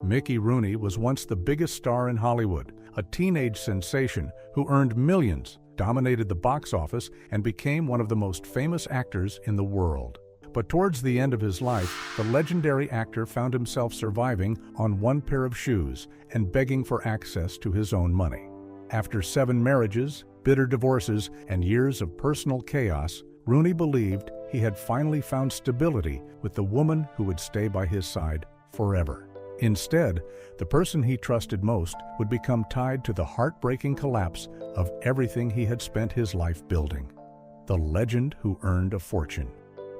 Mickey Rooney was once the biggest star in Hollywood, a teenage sensation who earned millions, dominated the box office, and became one of the most famous actors in the world. But towards the end of his life, the legendary actor found himself surviving on one pair of shoes and begging for access to his own money. After 7 marriages, bitter divorces, and years of personal chaos, Rooney believed he had finally found stability with the woman who would stay by his side forever. Instead, the person he trusted most would become tied to the heartbreaking collapse of everything he had spent his life building. The legend who earned a fortune.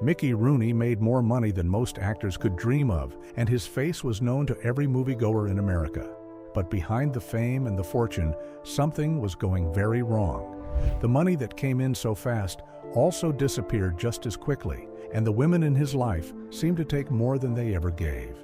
Mickey Rooney made more money than most actors could dream of, and his face was known to every moviegoer in America. But behind the fame and the fortune, something was going very wrong. The money that came in so fast also disappeared just as quickly, and the women in his life seemed to take more than they ever gave.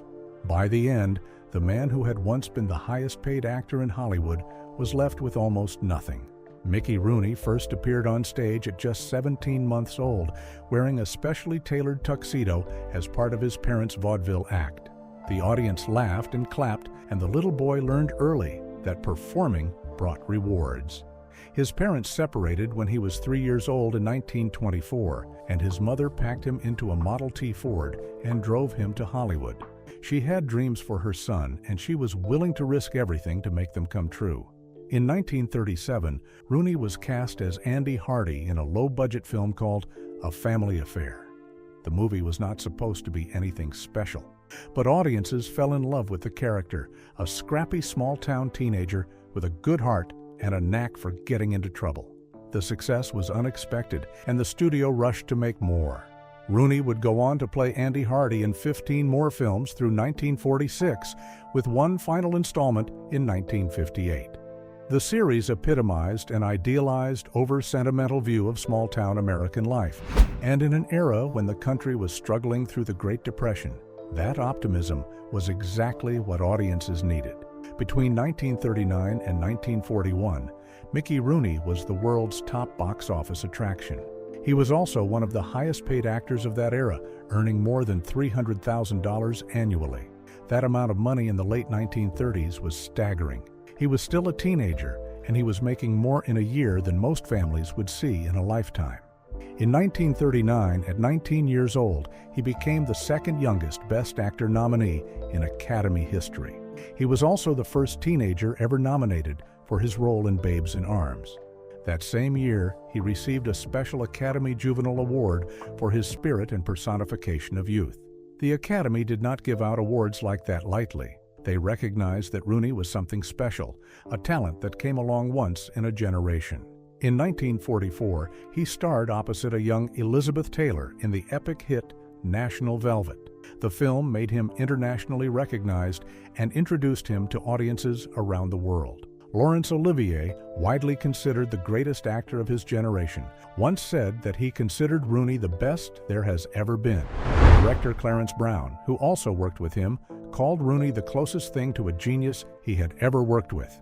By the end, the man who had once been the highest-paid actor in Hollywood was left with almost nothing. Mickey Rooney first appeared on stage at just 17 months old, wearing a specially tailored tuxedo as part of his parents' vaudeville act. The audience laughed and clapped, and the little boy learned early that performing brought rewards. His parents separated when he was 3 years old in 1924, and his mother packed him into a Model T Ford and drove him to Hollywood. She had dreams for her son, and she was willing to risk everything to make them come true. In 1937, Rooney was cast as Andy Hardy in a low-budget film called A Family Affair. The movie was not supposed to be anything special, but audiences fell in love with the character, a scrappy small-town teenager with a good heart and a knack for getting into trouble. The success was unexpected, and the studio rushed to make more. Rooney would go on to play Andy Hardy in 15 more films through 1946, with one final installment in 1958. The series epitomized an idealized, over-sentimental view of small-town American life, and in an era when the country was struggling through the Great Depression, that optimism was exactly what audiences needed. Between 1939 and 1941, Mickey Rooney was the world's top box office attraction. He was also one of the highest-paid actors of that era, earning more than $300,000 annually. That amount of money in the late 1930s was staggering. He was still a teenager, and he was making more in a year than most families would see in a lifetime. In 1939, at 19 years old, he became the second youngest Best Actor nominee in Academy history. He was also the first teenager ever nominated for his role in Babes in Arms. That same year, he received a special Academy Juvenile Award for his spirit and personification of youth. The Academy did not give out awards like that lightly. They recognized that Rooney was something special, a talent that came along once in a generation. In 1944, he starred opposite a young Elizabeth Taylor in the epic hit National Velvet. The film made him internationally recognized and introduced him to audiences around the world. Laurence Olivier, widely considered the greatest actor of his generation, once said that he considered Rooney the best there has ever been. Director Clarence Brown, who also worked with him, called Rooney the closest thing to a genius he had ever worked with.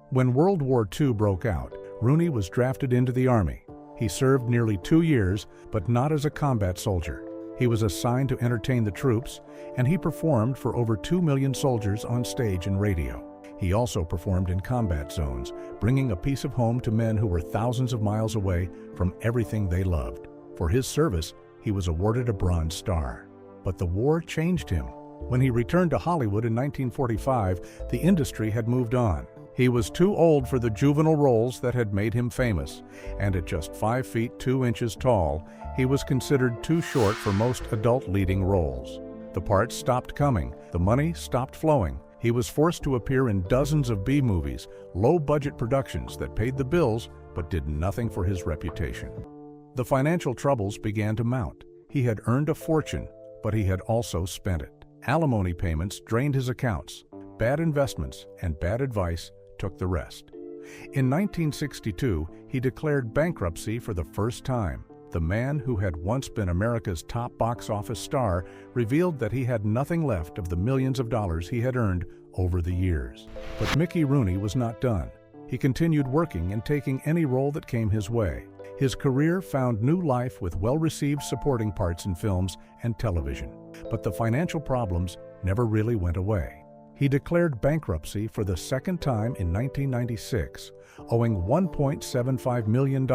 When World War II broke out, Rooney was drafted into the Army. He served nearly 2 years, but not as a combat soldier. He was assigned to entertain the troops, and he performed for over 2 million soldiers on stage and radio. He also performed in combat zones, bringing a piece of home to men who were thousands of miles away from everything they loved. For his service, he was awarded a Bronze Star. But the war changed him. When he returned to Hollywood in 1945, the industry had moved on. He was too old for the juvenile roles that had made him famous, and at just 5 feet 2 inches tall, he was considered too short for most adult leading roles. The parts stopped coming, the money stopped flowing. He was forced to appear in dozens of B-movies, low-budget productions that paid the bills but did nothing for his reputation. The financial troubles began to mount. He had earned a fortune, but he had also spent it. Alimony payments drained his accounts. Bad investments and bad advice took the rest. In 1962, he declared bankruptcy for the first time. The man who had once been America's top box office star revealed that he had nothing left of the millions of dollars he had earned over the years. But Mickey Rooney was not done. He continued working and taking any role that came his way. His career found new life with well-received supporting parts in films and television. But the financial problems never really went away. He declared bankruptcy for the second time in 1996, owing $1.75 million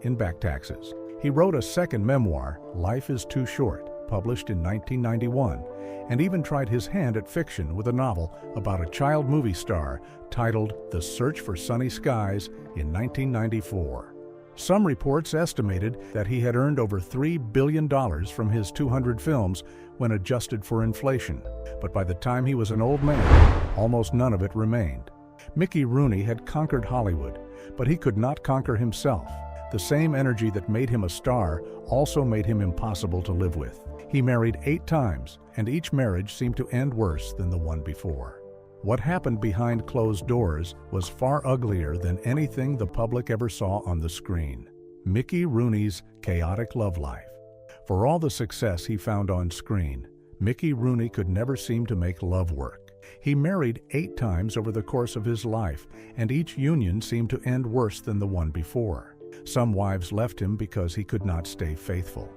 in back taxes. He wrote a second memoir, Life is Too Short, published in 1991, and even tried his hand at fiction with a novel about a child movie star titled The Search for Sunny Skies in 1994. Some reports estimated that he had earned over $3 billion from his 200 films when adjusted for inflation, but by the time he was an old man, almost none of it remained. Mickey Rooney had conquered Hollywood, but he could not conquer himself. The same energy that made him a star also made him impossible to live with. He married 8 times, and each marriage seemed to end worse than the one before. What happened behind closed doors was far uglier than anything the public ever saw on the screen. Mickey Rooney's chaotic love life. For all the success he found on screen, Mickey Rooney could never seem to make love work. He married 8 times over the course of his life, and each union seemed to end worse than the one before. Some wives left him because he could not stay faithful.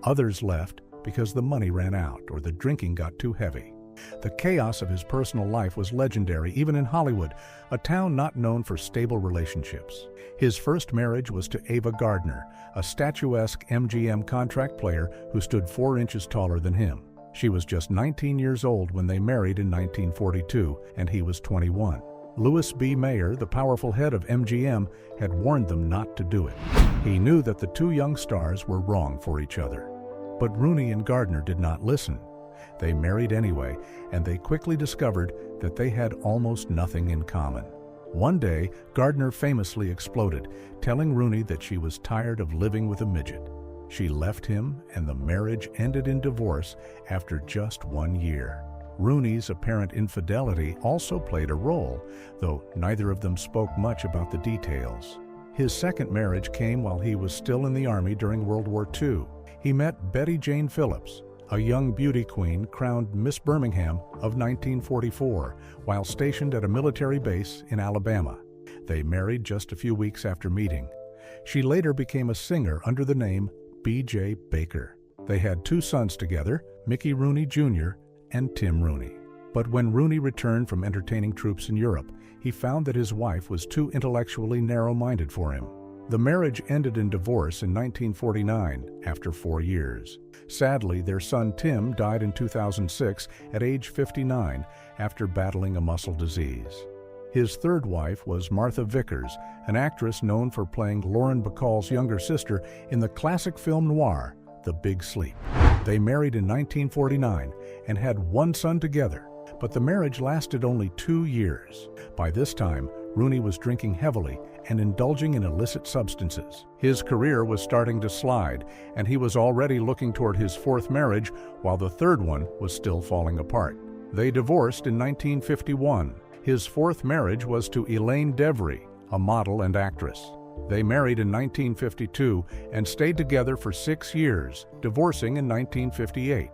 Others left because the money ran out or the drinking got too heavy. The chaos of his personal life was legendary even in Hollywood, a town not known for stable relationships. His first marriage was to Ava Gardner, a statuesque MGM contract player who stood 4 inches taller than him. She was just 19 years old when they married in 1942, and he was 21. Louis B. Mayer, the powerful head of MGM, had warned them not to do it. He knew that the 2 young stars were wrong for each other. But Rooney and Gardner did not listen. They married anyway, and they quickly discovered that they had almost nothing in common. One day, Gardner famously exploded, telling Rooney that she was tired of living with a midget. She left him, and the marriage ended in divorce after just 1 year. Rooney's apparent infidelity also played a role, though neither of them spoke much about the details. His second marriage came while he was still in the Army during World War II. He met Betty Jane Phillips, a young beauty queen crowned Miss Birmingham of 1944, while stationed at a military base in Alabama. They married just a few weeks after meeting. She later became a singer under the name B.J. Baker. They had 2 sons together, Mickey Rooney Jr. and Tim Rooney. But when Rooney returned from entertaining troops in Europe, he found that his wife was too intellectually narrow-minded for him. The marriage ended in divorce in 1949 after 4 years. Sadly, their son Tim died in 2006 at age 59 after battling a muscle disease. His third wife was Martha Vickers, an actress known for playing Lauren Bacall's younger sister in the classic film noir, The Big Sleep. They married in 1949 and had 1 son together, but the marriage lasted only 2 years. By this time, Rooney was drinking heavily and indulging in illicit substances. His career was starting to slide, and he was already looking toward his 4th marriage, while the 3rd one was still falling apart. They divorced in 1951. His 4th marriage was to Elaine Devry, a model and actress. They married in 1952 and stayed together for 6 years, divorcing in 1958.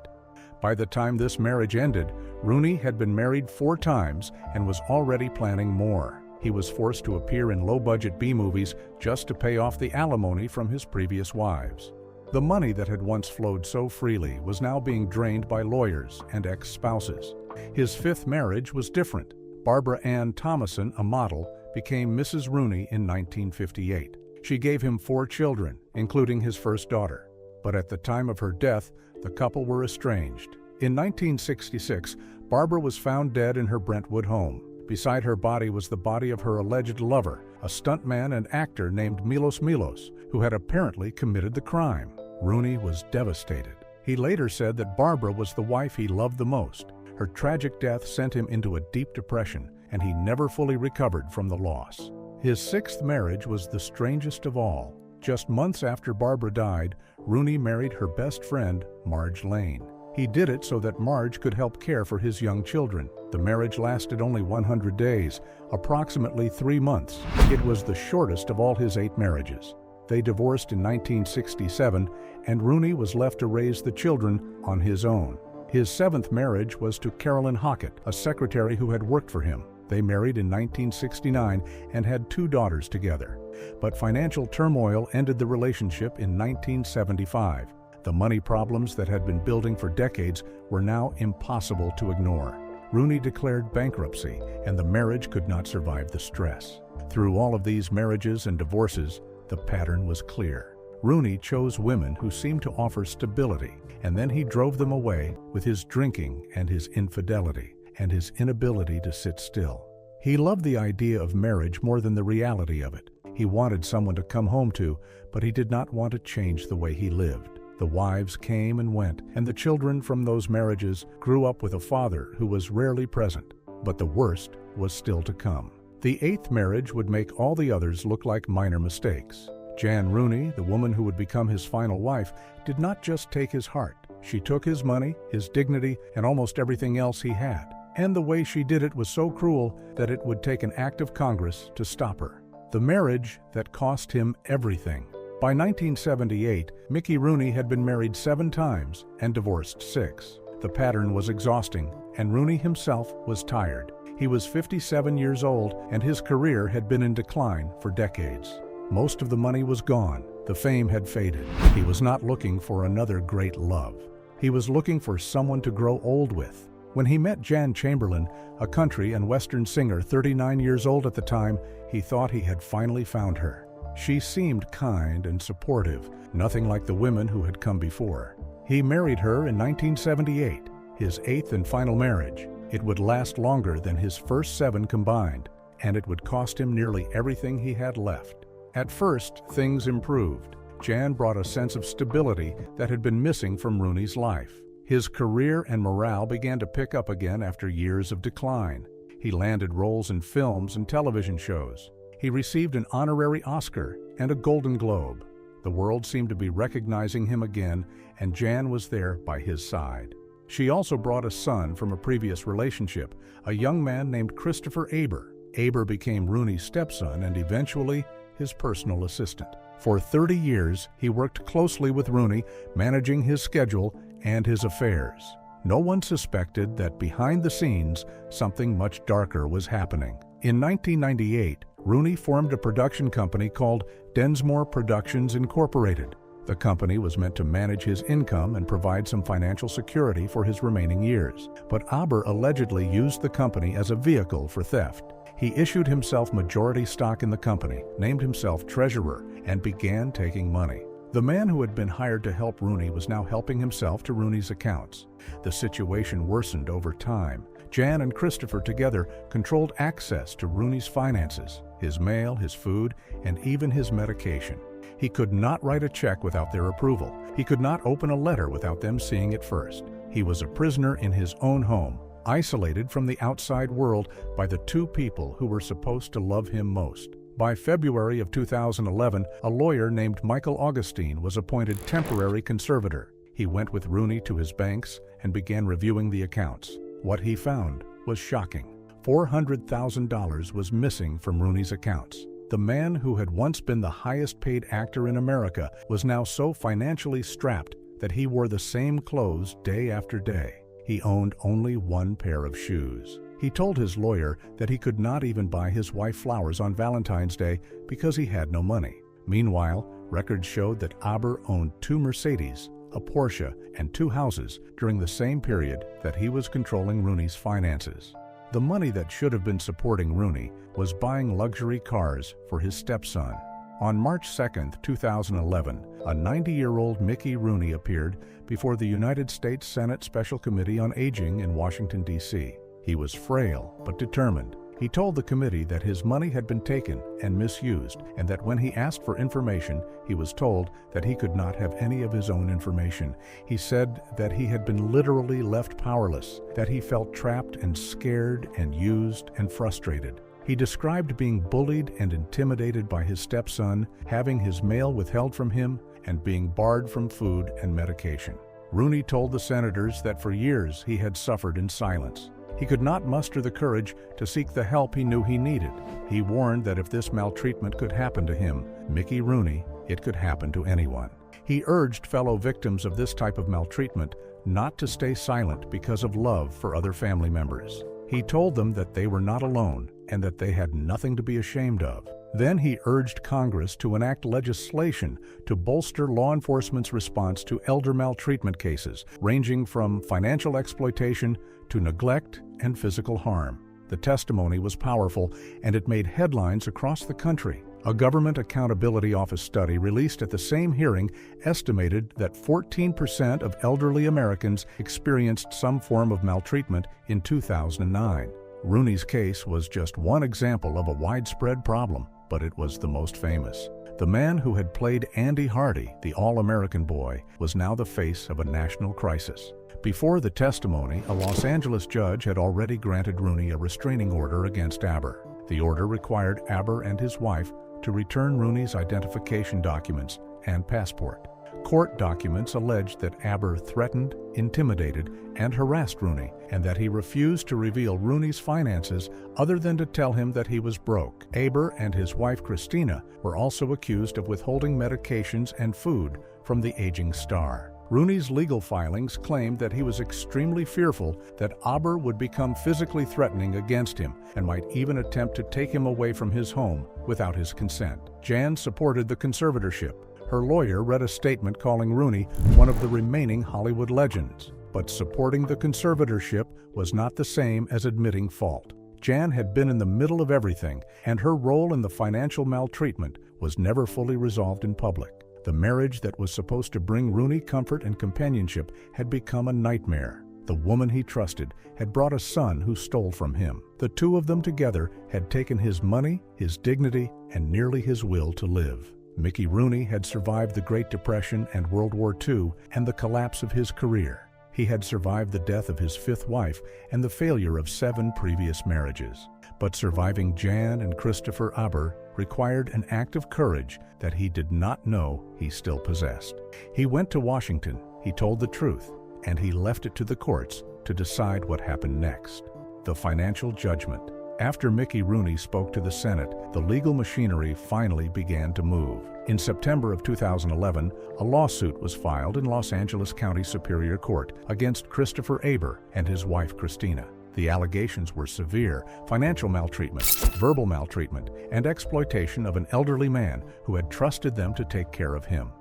By the time this marriage ended, Rooney had been married 4 times and was already planning more. He was forced to appear in low-budget B-movies just to pay off the alimony from his previous wives. The money that had once flowed so freely was now being drained by lawyers and ex-spouses. His 5th marriage was different. Barbara Ann Thomason, a model, became Mrs. Rooney in 1958. She gave him 4 children, including his first daughter. But at the time of her death, the couple were estranged. In 1966, Barbara was found dead in her Brentwood home. Beside her body was the body of her alleged lover, a stuntman and actor named Milos, who had apparently committed the crime. Rooney was devastated. He later said that Barbara was the wife he loved the most. Her tragic death sent him into a deep depression, and he never fully recovered from the loss. His 6th marriage was the strangest of all. Just months after Barbara died, Rooney married her best friend, Marge Lane. He did it so that Marge could help care for his young children. The marriage lasted only 100 days, approximately 3 months. It was the shortest of all his 8 marriages. They divorced in 1967, and Rooney was left to raise the children on his own. His 7th marriage was to Carolyn Hockett, a secretary who had worked for him. They married in 1969 and had 2 daughters together. But financial turmoil ended the relationship in 1975. The money problems that had been building for decades were now impossible to ignore. Rooney declared bankruptcy, and the marriage could not survive the stress. Through all of these marriages and divorces, the pattern was clear. Rooney chose women who seemed to offer stability, and then he drove them away with his drinking and his infidelity and his inability to sit still. He loved the idea of marriage more than the reality of it. He wanted someone to come home to, but he did not want to change the way he lived. The wives came and went, and the children from those marriages grew up with a father who was rarely present. But the worst was still to come. The eighth marriage would make all the others look like minor mistakes. Jan Rooney, the woman who would become his final wife, did not just take his heart. She took his money, his dignity, and almost everything else he had. And the way she did it was so cruel that it would take an act of Congress to stop her. The marriage that cost him everything. By 1978, Mickey Rooney had been married 7 times and divorced 6. The pattern was exhausting, and Rooney himself was tired. He was 57 years old, and his career had been in decline for decades. Most of the money was gone. The fame had faded. He was not looking for another great love. He was looking for someone to grow old with. When he met Jan Chamberlain, a country and western singer 39 years old at the time, he thought he had finally found her. She seemed kind and supportive, nothing like the women who had come before. He married her in 1978, his 8th and final marriage. It would last longer than his first 7 combined, and it would cost him nearly everything he had left. At first, things improved. Jan brought a sense of stability that had been missing from Rooney's life. His career and morale began to pick up again after years of decline. He landed roles in films and television shows. He received an honorary Oscar and a Golden Globe. The world seemed to be recognizing him again, and Jan was there by his side. She also brought a son from a previous relationship, a young man named Christopher Aber. Aber became Rooney's stepson and eventually his personal assistant. For 30 years, he worked closely with Rooney, managing his schedule and his affairs. No one suspected that behind the scenes, something much darker was happening. In 1998, Rooney formed a production company called Densmore Productions Incorporated. The company was meant to manage his income and provide some financial security for his remaining years. But Aber allegedly used the company as a vehicle for theft. He issued himself majority stock in the company, named himself treasurer, and began taking money. The man who had been hired to help Rooney was now helping himself to Rooney's accounts. The situation worsened over time. Jan and Christopher together controlled access to Rooney's finances, his mail, his food, and even his medication. He could not write a check without their approval. He could not open a letter without them seeing it first. He was a prisoner in his own home, isolated from the outside world by the 2 people who were supposed to love him most. By February of 2011, a lawyer named Michael Augustine was appointed temporary conservator. He went with Rooney to his banks and began reviewing the accounts. What he found was shocking. $400,000 was missing from Rooney's accounts. The man who had once been the highest-paid actor in America was now so financially strapped that he wore the same clothes day after day. He owned only 1 pair of shoes. He told his lawyer that he could not even buy his wife flowers on Valentine's Day because he had no money. Meanwhile, records showed that Aber owned 2 Mercedes, a Porsche, and 2 houses during the same period that he was controlling Rooney's finances. The money that should have been supporting Rooney was buying luxury cars for his stepson. On March 2, 2011, a 90-year-old Mickey Rooney appeared before the United States Senate Special Committee on Aging in Washington, D.C. He was frail but determined. He told the committee that his money had been taken and misused, and that when he asked for information, he was told that he could not have any of his own information. He said that he had been literally left powerless, that he felt trapped and scared and used and frustrated. He described being bullied and intimidated by his stepson, having his mail withheld from him, and being barred from food and medication. Rooney told the senators that for years he had suffered in silence. He could not muster the courage to seek the help he knew he needed. He warned that if this maltreatment could happen to him, Mickey Rooney, it could happen to anyone. He urged fellow victims of this type of maltreatment not to stay silent because of love for other family members. He told them that they were not alone and that they had nothing to be ashamed of. Then he urged Congress to enact legislation to bolster law enforcement's response to elder maltreatment cases, ranging from financial exploitation to neglect and physical harm. The testimony was powerful, and it made headlines across the country. A Government Accountability Office study released at the same hearing estimated that 14% of elderly Americans experienced some form of maltreatment in 2009. Rooney's case was just one example of a widespread problem, but it was the most famous. The man who had played Andy Hardy, the All-American boy, was now the face of a national crisis. Before the testimony, a Los Angeles judge had already granted Rooney a restraining order against Aber. The order required Aber and his wife to return Rooney's identification documents and passport. Court documents alleged that Aber threatened, intimidated, and harassed Rooney, and that he refused to reveal Rooney's finances other than to tell him that he was broke. Aber and his wife Christina were also accused of withholding medications and food from the aging star. Rooney's legal filings claimed that he was extremely fearful that Aber would become physically threatening against him and might even attempt to take him away from his home without his consent. Jan supported the conservatorship. Her lawyer read a statement calling Rooney one of the remaining Hollywood legends. But supporting the conservatorship was not the same as admitting fault. Jan had been in the middle of everything, and her role in the financial maltreatment was never fully resolved in public. The marriage that was supposed to bring Rooney comfort and companionship had become a nightmare. The woman he trusted had brought a son who stole from him. The two of them together had taken his money, his dignity, and nearly his will to live. Mickey Rooney had survived the Great Depression and World War II and the collapse of his career. He had survived the death of his fifth wife and the failure of 7 previous marriages. But surviving Jan and Christopher Aber required an act of courage that he did not know he still possessed. He went to Washington, he told the truth, and he left it to the courts to decide what happened next. The financial judgment. After Mickey Rooney spoke to the Senate, the legal machinery finally began to move. In September of 2011, a lawsuit was filed in Los Angeles County Superior Court against Christopher Aber and his wife Christina. The allegations were severe: financial maltreatment, verbal maltreatment, and exploitation of an elderly man who had trusted them to take care of him.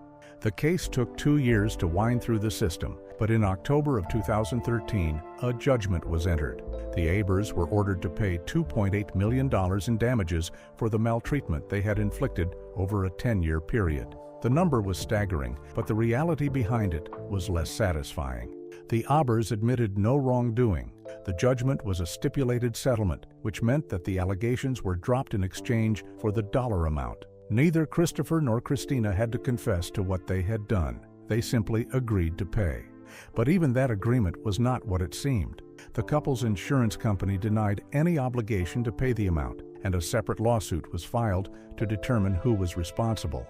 The case took 2 years to wind through the system, but in October of 2013, a judgment was entered. The Abers were ordered to pay $2.8 million in damages for the maltreatment they had inflicted over a 10-year period. The number was staggering, but the reality behind it was less satisfying. The Abers admitted no wrongdoing. The judgment was a stipulated settlement, which meant that the allegations were dropped in exchange for the dollar amount. Neither Christopher nor Christina had to confess to what they had done. They simply agreed to pay. But even that agreement was not what it seemed. The couple's insurance company denied any obligation to pay the amount, and a separate lawsuit was filed to determine who was responsible.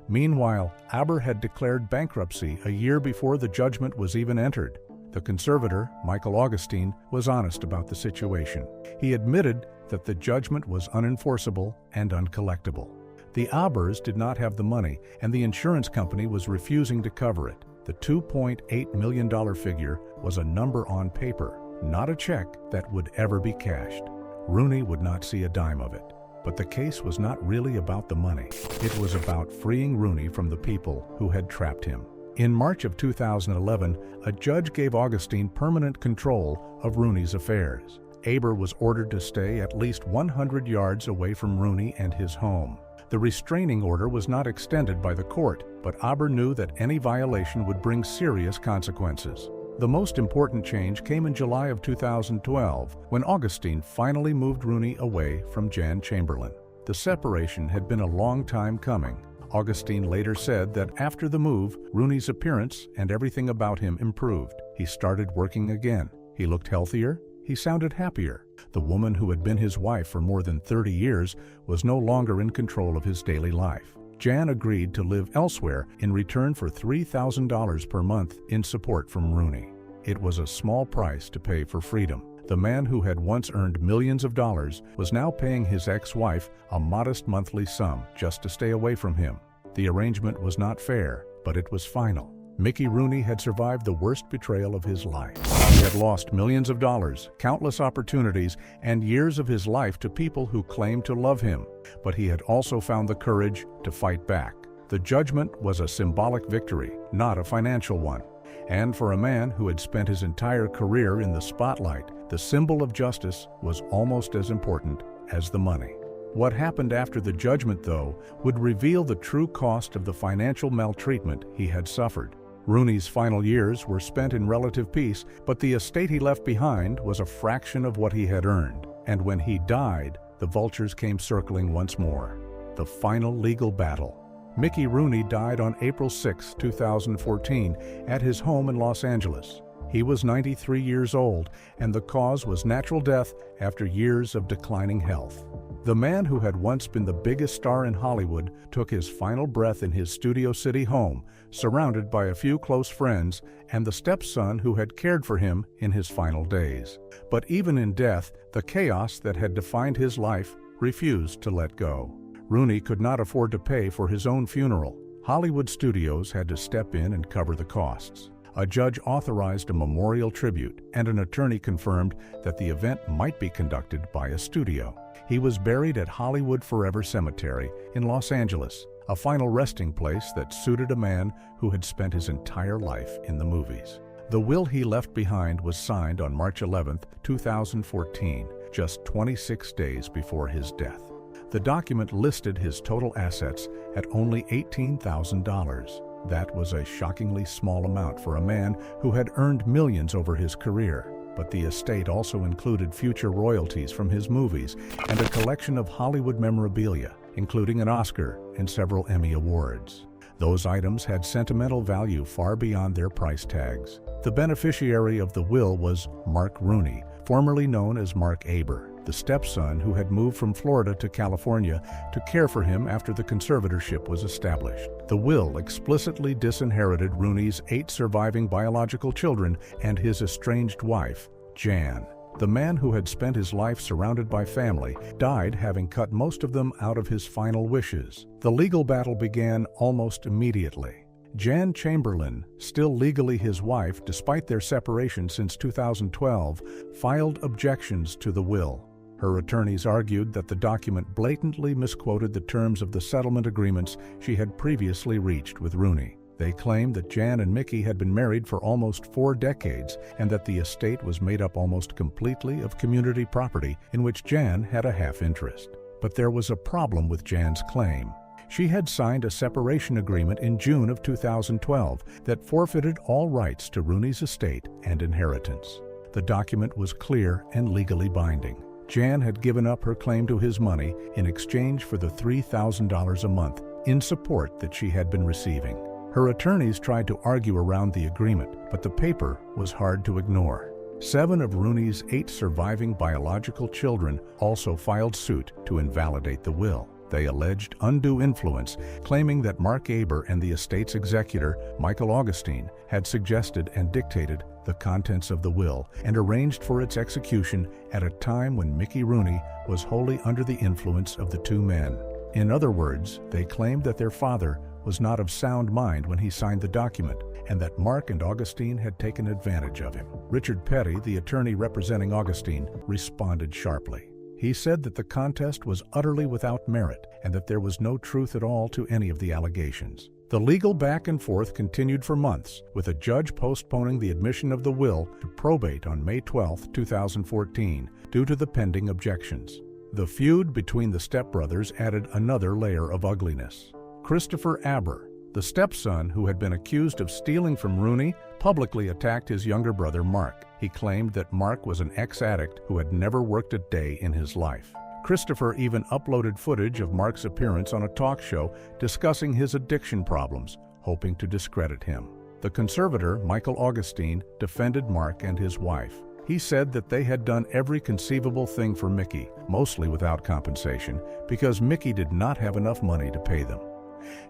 Meanwhile, Aber had declared bankruptcy a year before the judgment was even entered. The conservator, Michael Augustine, was honest about the situation. He admitted that the judgment was unenforceable and uncollectible. The Abers did not have the money, and the insurance company was refusing to cover it. The $2.8 million figure was a number on paper, not a check that would ever be cashed. Rooney would not see a dime of it. But the case was not really about the money. It was about freeing Rooney from the people who had trapped him. In March of 2011, a judge gave Augustine permanent control of Rooney's affairs. Aber was ordered to stay at least 100 yards away from Rooney and his home. The restraining order was not extended by the court, but Aber knew that any violation would bring serious consequences. The most important change came in July of 2012, when Augustine finally moved Rooney away from Jan Chamberlain. The separation had been a long time coming. Augustine later said that after the move, Rooney's appearance and everything about him improved. He started working again. He looked healthier. He sounded happier. The woman who had been his wife for more than 30 years was no longer in control of his daily life. Jan agreed to live elsewhere in return for $3,000 per month in support from Rooney. It was a small price to pay for freedom. The man who had once earned millions of dollars was now paying his ex-wife a modest monthly sum just to stay away from him. The arrangement was not fair, but it was final. Mickey Rooney had survived the worst betrayal of his life. He had lost millions of dollars, countless opportunities, and years of his life to people who claimed to love him. But he had also found the courage to fight back. The judgment was a symbolic victory, not a financial one. And for a man who had spent his entire career in the spotlight, the symbol of justice was almost as important as the money. What happened after the judgment, though, would reveal the true cost of the financial maltreatment he had suffered. Rooney's final years were spent in relative peace, but the estate he left behind was a fraction of what he had earned. And when he died, the vultures came circling once more. The final legal battle. Mickey Rooney died on April 6, 2014, at his home in Los Angeles. He was 93 years old, and the cause was natural death after years of declining health. The man who had once been the biggest star in Hollywood took his final breath in his Studio City home, surrounded by a few close friends and the stepson who had cared for him in his final days. But even in death, the chaos that had defined his life refused to let go. Rooney could not afford to pay for his own funeral. Hollywood studios had to step in and cover the costs. A judge authorized a memorial tribute, and an attorney confirmed that the event might be conducted by a studio. He was buried at Hollywood Forever Cemetery in Los Angeles, a final resting place that suited a man who had spent his entire life in the movies. The will he left behind was signed on March 11, 2014, just 26 days before his death. The document listed his total assets at only $18,000. That was a shockingly small amount for a man who had earned millions over his career. But the estate also included future royalties from his movies and a collection of Hollywood memorabilia, including an Oscar and several Emmy Awards. Those items had sentimental value far beyond their price tags. The beneficiary of the will was Mark Rooney, formerly known as Mark Aber, the stepson who had moved from Florida to California to care for him after the conservatorship was established. The will explicitly disinherited Rooney's 8 surviving biological children and his estranged wife, Jan. The man who had spent his life surrounded by family died having cut most of them out of his final wishes. The legal battle began almost immediately. Jan Chamberlain, still legally his wife despite their separation since 2012, filed objections to the will. Her attorneys argued that the document blatantly misquoted the terms of the settlement agreements she had previously reached with Rooney. They claimed that Jan and Mickey had been married for almost 4 decades and that the estate was made up almost completely of community property in which Jan had a half interest. But there was a problem with Jan's claim. She had signed a separation agreement in June of 2012 that forfeited all rights to Rooney's estate and inheritance. The document was clear and legally binding. Jan had given up her claim to his money in exchange for the $3,000 a month in support that she had been receiving. Her attorneys tried to argue around the agreement, but the paper was hard to ignore. 7 of Rooney's 8 surviving biological children also filed suit to invalidate the will. They alleged undue influence, claiming that Mark Aber and the estate's executor, Michael Augustine, had suggested and dictated the contents of the will and arranged for its execution at a time when Mickey Rooney was wholly under the influence of the 2 men. In other words, they claimed that their father was not of sound mind when he signed the document, and that Mark and Augustine had taken advantage of him. Richard Petty, the attorney representing Augustine, responded sharply. He said that the contest was utterly without merit and that there was no truth at all to any of the allegations. The legal back and forth continued for months, with a judge postponing the admission of the will to probate on May 12, 2014, due to the pending objections. The feud between the stepbrothers added another layer of ugliness. Christopher Aber, the stepson who had been accused of stealing from Rooney, publicly attacked his younger brother Mark. He claimed that Mark was an ex-addict who had never worked a day in his life. Christopher even uploaded footage of Mark's appearance on a talk show discussing his addiction problems, hoping to discredit him. The conservator, Michael Augustine, defended Mark and his wife. He said that they had done every conceivable thing for Mickey, mostly without compensation, because Mickey did not have enough money to pay them.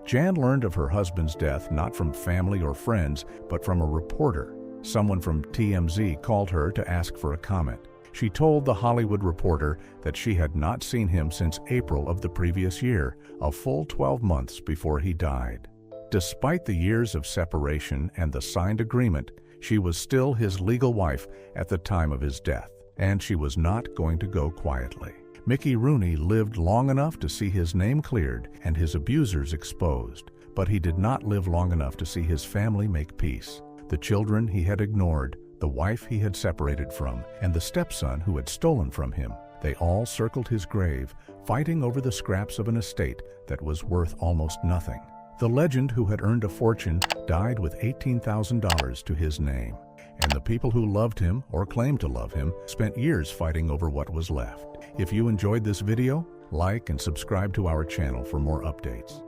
Jan learned of her husband's death not from family or friends, but from a reporter. Someone from TMZ called her to ask for a comment. She told The Hollywood Reporter that she had not seen him since April of the previous year, a full 12 months before he died. Despite the years of separation and the signed agreement, she was still his legal wife at the time of his death, and she was not going to go quietly. Mickey Rooney lived long enough to see his name cleared and his abusers exposed, but he did not live long enough to see his family make peace. The children he had ignored, the wife he had separated from, and the stepson who had stolen from him. They all circled his grave, fighting over the scraps of an estate that was worth almost nothing. The legend who had earned a fortune died with $18,000 to his name, and the people who loved him or claimed to love him spent years fighting over what was left. If you enjoyed this video, like and subscribe to our channel for more updates.